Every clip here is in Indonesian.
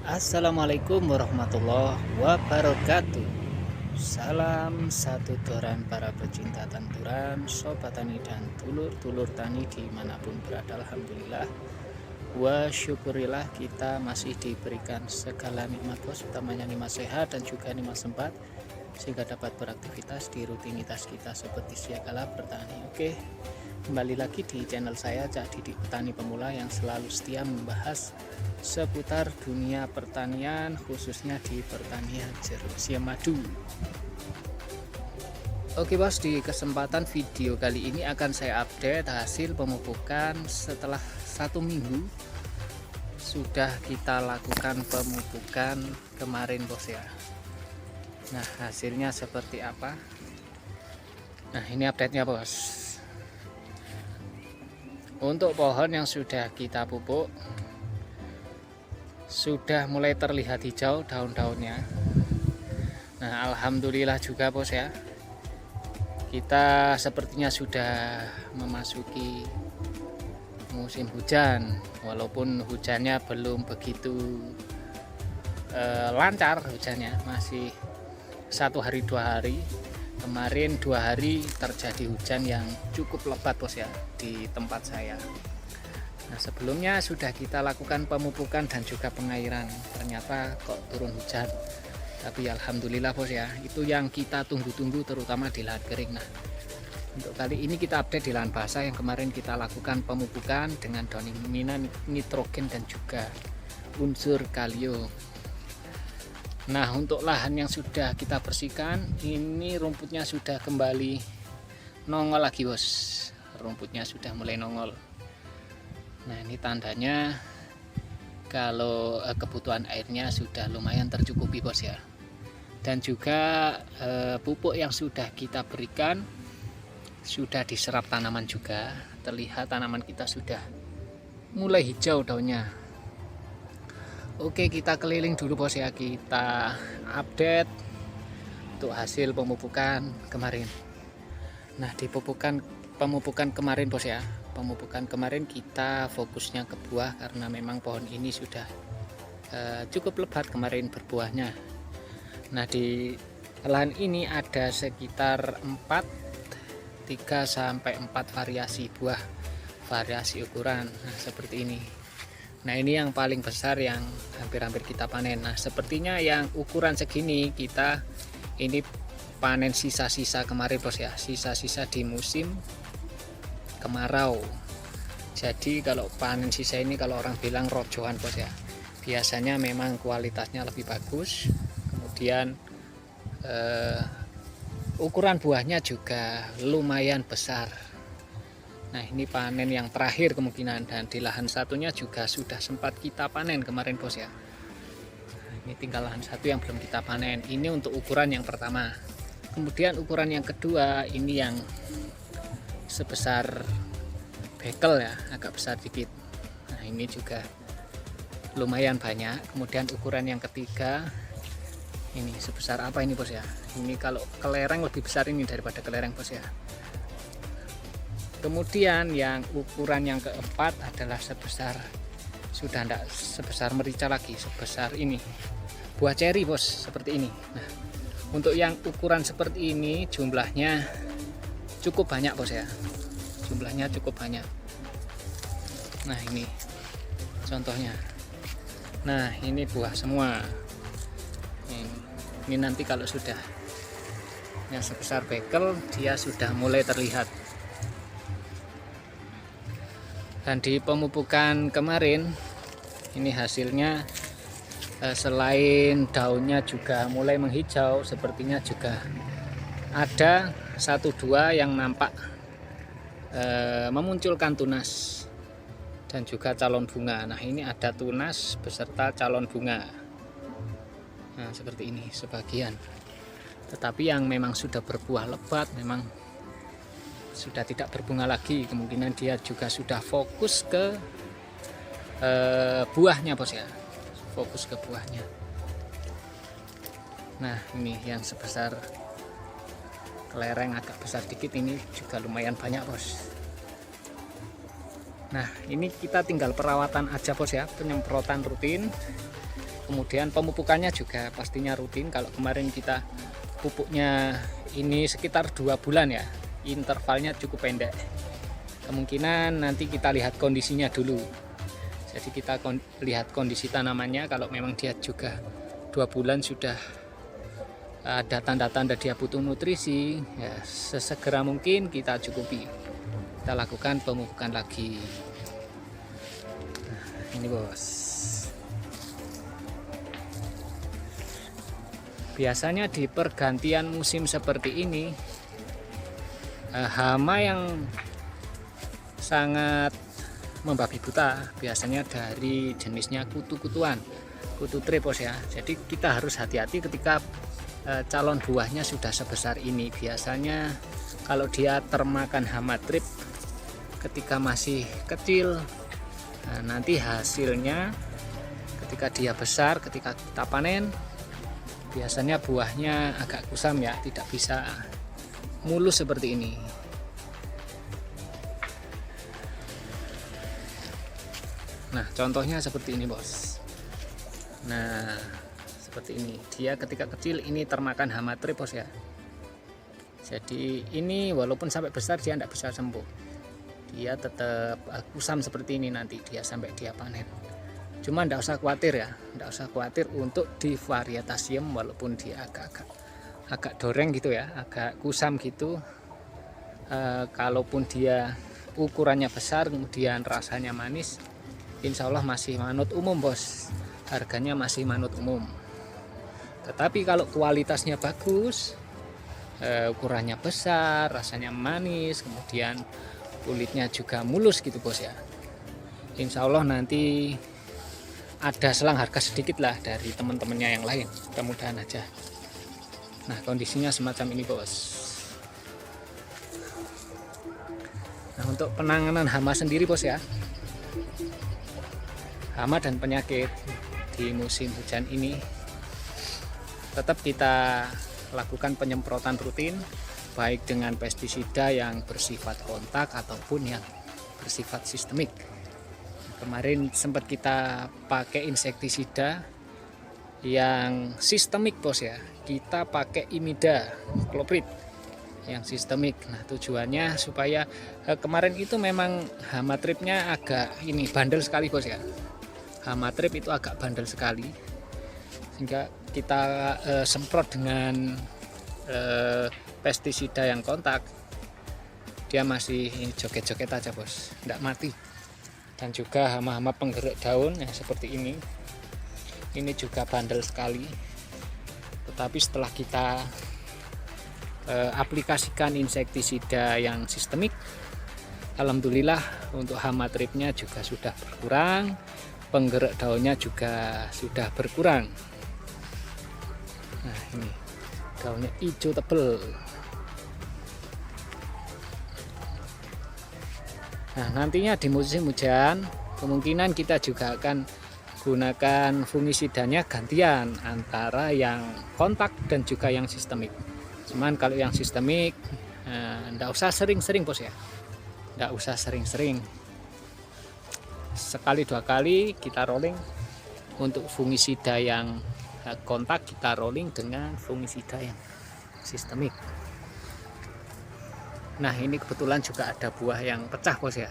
Assalamualaikum warahmatullahi wabarakatuh. Salam satu toran para pecinta tanduran, sobat tani dan dulur-dulur tani dimanapun berada. Alhamdulillah wa syukurillah kita masih diberikan segala nikmat bos, utamanya nikmat sehat dan juga nikmat sempat, sehingga dapat beraktivitas di rutinitas kita seperti siakala bertani. Oke, kembali lagi di channel saya Cak Didik Petani Pemula yang selalu setia membahas seputar dunia pertanian, khususnya di pertanian jeruk siam madu. Oke bos, di kesempatan video kali ini akan saya update hasil pemupukan setelah 1 minggu sudah kita lakukan pemupukan kemarin bos ya. Nah, hasilnya seperti apa? Nah, ini update-nya bos. Untuk pohon yang sudah kita pupuk sudah mulai terlihat hijau daun-daunnya. Nah, alhamdulillah juga bos ya, kita sepertinya sudah memasuki musim hujan, walaupun hujannya belum begitu lancar. Hujannya masih 1 hari 2 hari. Kemarin 2 hari terjadi hujan yang cukup lebat bos ya di tempat saya. Nah, sebelumnya sudah kita lakukan pemupukan dan juga pengairan, ternyata kok turun hujan. Tapi alhamdulillah bos ya, itu yang kita tunggu-tunggu, terutama di lahan kering. Nah, untuk kali ini kita update di lahan basah yang kemarin kita lakukan pemupukan dengan dominan nitrogen dan juga unsur kalium. Nah, untuk lahan yang sudah kita bersihkan, ini rumputnya sudah kembali nongol lagi bos. Rumputnya sudah mulai nongol. Nah, ini tandanya kalau kebutuhan airnya sudah lumayan tercukupi bos ya. Dan juga pupuk yang sudah kita berikan sudah diserap tanaman juga. Terlihat tanaman kita sudah mulai hijau daunnya. Oke, kita keliling dulu bos ya, kita update untuk hasil pemupukan kemarin. Nah, di pemupukan kemarin bos ya, pemupukan kemarin kita fokusnya ke buah karena memang pohon ini sudah cukup lebat kemarin berbuahnya. Nah, di lahan ini ada sekitar 3 sampai 4 variasi buah, variasi ukuran. Nah, seperti ini. Nah, ini yang paling besar yang hampir-hampir kita panen. Nah, sepertinya yang ukuran segini kita ini panen sisa-sisa kemarin bos ya, sisa-sisa di musim kemarau. Jadi kalau panen sisa ini, kalau orang bilang rojohan bos ya, biasanya memang kualitasnya lebih bagus. Kemudian ukuran buahnya juga lumayan besar. Nah, ini panen yang terakhir kemungkinan, dan di lahan satunya juga sudah sempat kita panen kemarin bos ya. Nah, ini tinggal lahan satu yang belum kita panen. Ini untuk ukuran yang pertama. Kemudian ukuran yang kedua ini yang sebesar bekel ya, agak besar dikit. Nah, ini juga lumayan banyak. Kemudian ukuran yang ketiga ini sebesar apa ini bos ya, ini kalau kelereng lebih besar ini daripada kelereng bos ya. Kemudian yang ukuran yang keempat adalah sebesar, sudah tidak sebesar merica lagi, sebesar ini buah ceri bos, seperti ini. Nah, untuk yang ukuran seperti ini jumlahnya cukup banyak bos ya, jumlahnya cukup banyak. Nah, ini contohnya. Nah, ini buah semua. Ini nanti kalau sudah yang sebesar bekel, dia sudah mulai terlihat. Dan di pemupukan kemarin ini hasilnya selain daunnya juga mulai menghijau, sepertinya juga ada 1-2 yang nampak memunculkan tunas dan juga calon bunga. Nah, ini ada tunas beserta calon bunga. Nah, seperti ini sebagian. Tetapi yang memang sudah berbuah lebat memang sudah tidak berbunga lagi. Kemungkinan dia juga sudah fokus ke buahnya bos ya, fokus ke buahnya. Nah, ini yang sebesar kelereng agak besar dikit, ini juga lumayan banyak bos. Nah, ini kita tinggal perawatan aja bos ya, penyemprotan rutin. Kemudian pemupukannya juga pastinya rutin. Kalau kemarin kita pupuknya ini sekitar 2 bulan ya, intervalnya cukup pendek. Kemungkinan nanti kita lihat kondisinya dulu. Jadi kita lihat kondisi tanamannya. Kalau memang dia juga 2 bulan sudah ada tanda-tanda dia butuh nutrisi, ya sesegera mungkin kita cukupi. Kita lakukan pemupukan lagi. Nah, ini bos. Biasanya di pergantian musim seperti ini, hama yang sangat membabi buta biasanya dari jenisnya kutu-kutuan, kutu tripos ya. Jadi kita harus hati-hati ketika calon buahnya sudah sebesar ini. Biasanya kalau dia termakan hama trip ketika masih kecil, nanti hasilnya ketika dia besar, ketika kita panen, biasanya buahnya agak kusam ya, tidak bisa mulus seperti ini. Nah, contohnya seperti ini bos. Nah, seperti ini. Dia ketika kecil ini termakan hama tripos ya. Jadi ini walaupun sampai besar dia tidak bisa sembuh. Dia tetap kusam seperti ini nanti dia sampai dia panen. Cuma tidak usah khawatir ya, tidak usah khawatir untuk di varietasium walaupun dia agak doreng gitu ya, agak kusam gitu. Kalaupun dia ukurannya besar kemudian rasanya manis, insya Allah masih manut umum bos, harganya masih manut umum. Tetapi kalau kualitasnya bagus, ukurannya besar, rasanya manis, kemudian kulitnya juga mulus gitu bos ya, insya Allah nanti ada selang harga sedikit lah dari teman-temannya yang lain, mudah-mudahan aja. Nah, kondisinya semacam ini bos. Nah, untuk penanganan hama sendiri bos ya, hama dan penyakit di musim hujan ini tetap kita lakukan penyemprotan rutin, baik dengan pestisida yang bersifat kontak ataupun yang bersifat sistemik. Kemarin sempat kita pakai insektisida yang sistemik bos ya, kita pakai imidacloprid yang sistemik. Nah, tujuannya supaya kemarin itu memang hama tripnya agak ini bandel sekali bos ya. Hama trip itu agak bandel sekali, sehingga kita semprot dengan pestisida yang kontak, dia masih joget-joget aja bos, tidak mati. Dan juga hama-hama penggerak daun yang seperti ini juga bandel sekali. Tetapi setelah kita aplikasikan insektisida yang sistemik, alhamdulillah untuk hama tripnya juga sudah berkurang, penggerak daunnya juga sudah berkurang. Nah, ini daunnya hijau tebal. Nah, nantinya di musim hujan kemungkinan kita juga akan gunakan fungisidanya gantian antara yang kontak dan juga yang sistemik. Cuman kalau yang sistemik enggak usah sering-sering bos ya, enggak usah sering-sering, sekali 2 kali kita rolling. Untuk fungisida yang kontak kita rolling dengan fungisida yang sistemik. Nah, ini kebetulan juga ada buah yang pecah bos ya.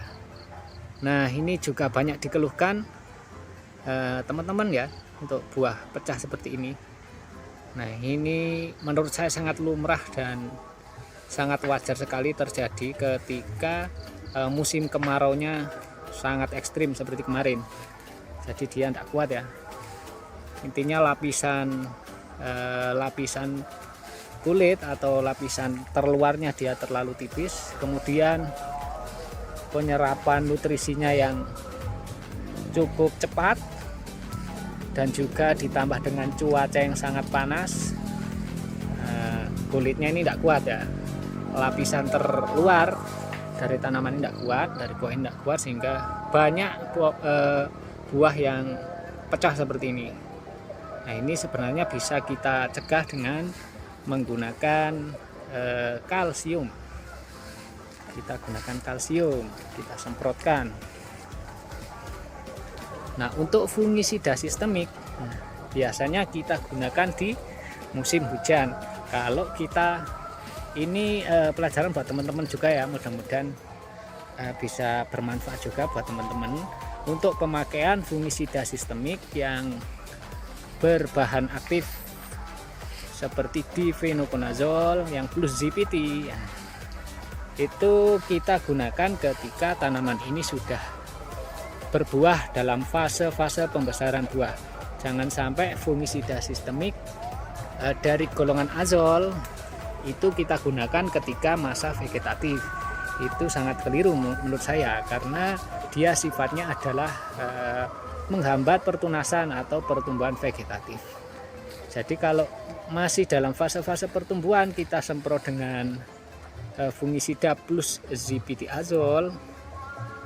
Nah, ini juga banyak dikeluhkan teman-teman ya, untuk buah pecah seperti ini. Nah, ini menurut saya sangat lumrah dan sangat wajar sekali terjadi ketika musim kemaraunya sangat ekstrim seperti kemarin. Jadi dia tidak kuat ya. Intinya lapisan kulit atau lapisan terluarnya dia terlalu tipis, kemudian penyerapan nutrisinya yang cukup cepat, dan juga ditambah dengan cuaca yang sangat panas, kulitnya ini tidak kuat ya. Lapisan terluar dari tanaman ini tidak kuat, dari buah ini tidak kuat, sehingga banyak buah yang pecah seperti ini. Nah, ini sebenarnya bisa kita cegah dengan menggunakan kalsium. Kita gunakan kalsium, kita semprotkan. Nah, untuk fungisida sistemik, biasanya kita gunakan di musim hujan. Kalau kita ini pelajaran buat teman-teman juga ya, mudah-mudahan bisa bermanfaat juga buat teman-teman untuk pemakaian fungisida sistemik yang berbahan aktif seperti difenoconazole yang plus ZPT. Itu kita gunakan ketika tanaman ini sudah berbuah dalam fase-fase pembesaran buah. Jangan sampai fungisida sistemik dari golongan azol itu kita gunakan ketika masa vegetatif. Itu sangat keliru menurut saya, karena dia sifatnya adalah menghambat pertunasan atau pertumbuhan vegetatif. Jadi kalau masih dalam fase-fase pertumbuhan kita semprot dengan fungisida plus ZPT azol,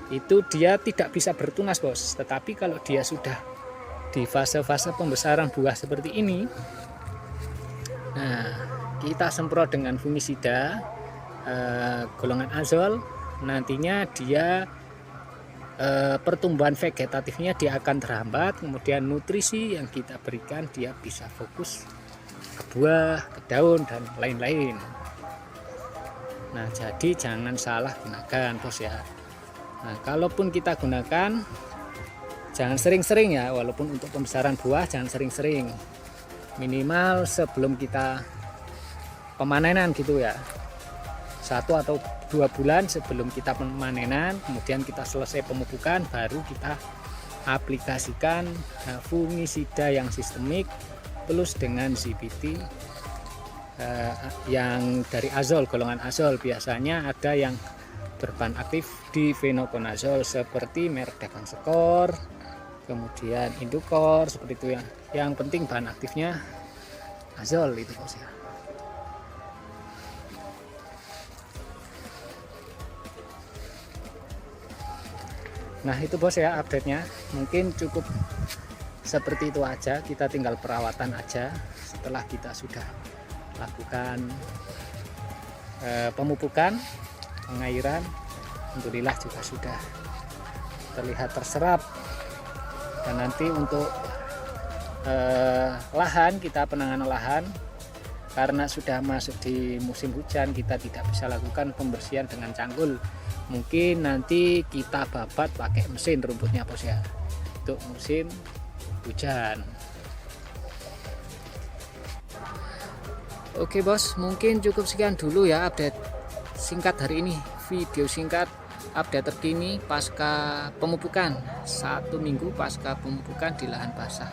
itu dia tidak bisa bertunas bos. Tetapi kalau dia sudah di fase-fase pembesaran buah seperti ini, nah kita semprot dengan fungisida golongan azol, nantinya dia pertumbuhan vegetatifnya dia akan terhambat, kemudian nutrisi yang kita berikan dia bisa fokus ke buah, ke daun, dan lain-lain. Nah jadi jangan salah gunakan bos ya. Nah kalaupun kita gunakan jangan sering-sering ya, walaupun untuk pembesaran buah jangan sering-sering, minimal sebelum kita pemanenan gitu ya, 1 atau 2 bulan sebelum kita pemanenan, kemudian kita selesai pemupukan, baru kita aplikasikan fungisida yang sistemik plus dengan ZPT yang dari azol, golongan azol. Biasanya ada yang berbahan aktif difenoconazole seperti merek Dagang Sekor, kemudian Indukor, seperti itu ya. Yang penting bahan aktifnya azol itu bos ya. Nah itu bos ya update-nya, mungkin cukup seperti itu aja. Kita tinggal perawatan aja setelah kita sudah lakukan pemupukan, pengairan. Alhamdulillah juga sudah terlihat terserap. Dan nanti untuk lahan, kita penanganan lahan karena sudah masuk di musim hujan, kita tidak bisa lakukan pembersihan dengan cangkul. Mungkin nanti kita babat pakai mesin rumputnya bos ya, untuk musim hujan. Oke bos, mungkin cukup sekian dulu ya update singkat hari ini. Video singkat update terkini pasca pemupukan, 1 minggu pasca pemupukan di lahan basah.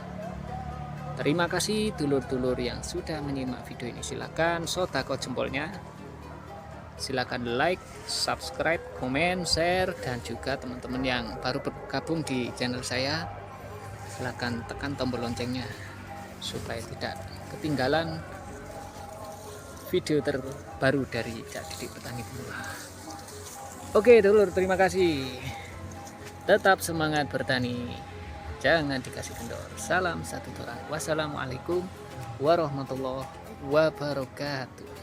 Terima kasih dulur-dulur yang sudah menyimak video ini. Silahkan sodako jempolnya, silakan like, subscribe, komen, share, dan juga teman-teman yang baru bergabung di channel saya, silakan tekan tombol loncengnya supaya tidak ketinggalan video terbaru dari Cak Didik Petani Pemula. Oke dulur, terima kasih. Tetap semangat bertani, jangan dikasih kendor. Salam satu doa. Wassalamualaikum warahmatullahi wabarakatuh.